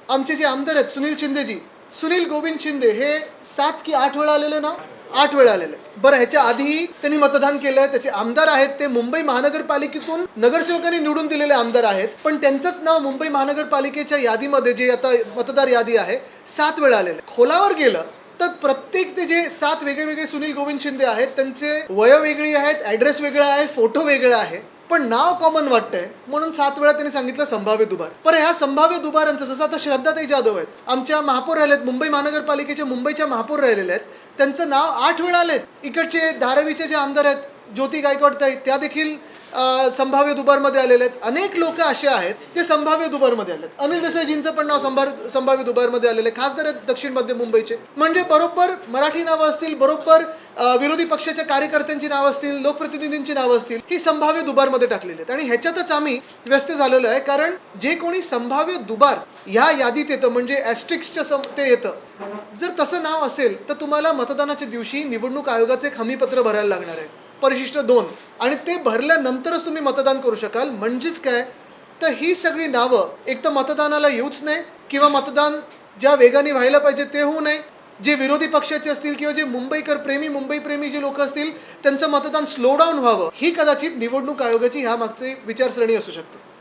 आमचे जे आमदार आहेत सुनील शिंदेजी, सुनील गोविंद शिंदे हे 7 की 8 वेळा आलेले ना, 8 वेळा आलेले. बरं, ह्याच्या आधीही त्यांनी मतदान केलंय. त्याचे आमदार आहेत ते मुंबई महानगरपालिकेतून नगरसेवकांनी निवडून दिलेले आमदार आहेत, पण त्यांचंच नाव मुंबई महानगरपालिकेच्या यादीमध्ये जे आता मतदार यादी आहे 7 वेळा आलेले. खोलावर गेलं तर प्रत्येक ते जे 7 वेगळे सुनील गोविंद शिंदे आहेत त्यांचे वय वेगळी आहेत, ऍड्रेस वेगळा आहे, फोटो वेगळा आहे, पण नाव कॉमन वाटतंय म्हणून 7 वेळा त्यांनी सांगितलं संभाव्य दुबार. पण ह्या संभाव्य दुबारांचं जसं आता श्रद्धाताई जाधव आहेत, आमच्या महापौर राहिलेत, मुंबई महानगरपालिकेच्या मुंबईच्या महापौर राहिलेले आहेत, त्यांचं नाव 8 वेळा आलेत. इकडचे धारावीचे जे आमदार आहेत ज्योती गायकवाड ताई, त्या देखील संभाव्य दुबारमध्ये आलेले आहेत. अनेक लोक असे आहेत जे संभाव्य दुबारमध्ये आलेत. अनिल देसाईजींचं पण नाव संभाव्य दुबारमध्ये आलेले खासदार आहेत दक्षिण मध्य मुंबईचे. म्हणजे बरोबर मराठी नावं असतील, बरोबर विरोधी पक्षाच्या कार्यकर्त्यांची नावं असतील, लोकप्रतिनिधींची नावं असतील, ही संभाव्य दुबारमध्ये टाकलेली आहेत. आणि ह्याच्यातच आम्ही व्यस्त झालेलो आहे, कारण जे कोणी संभाव्य दुबार ह्या यादीत येतं म्हणजे ॲस्ट्रिक्सच्या ते येतं, जर तसं नाव असेल तर तुम्हाला मतदानाच्या दिवशी निवडणूक आयोगाचे एक हमीपत्र भरायला लागणार आहे, परिशिष्ट 2, आणि ते भरल्यानंतरच तुम्ही मतदान करू शकाल. म्हणजेच काय, तर ही सगळी नावं एक तर मतदानाला येऊच नाही, किंवा मतदान ज्या वेगाने व्हायला पाहिजे ते होऊ नये. जे विरोधी पक्षाचे असतील किंवा जे मुंबई प्रेमी जे लोक असतील त्यांचं मतदान स्लो डाऊन व्हावं, ही कदाचित निवडणूक आयोगाची ह्या मागची विचारसरणी असू शकते.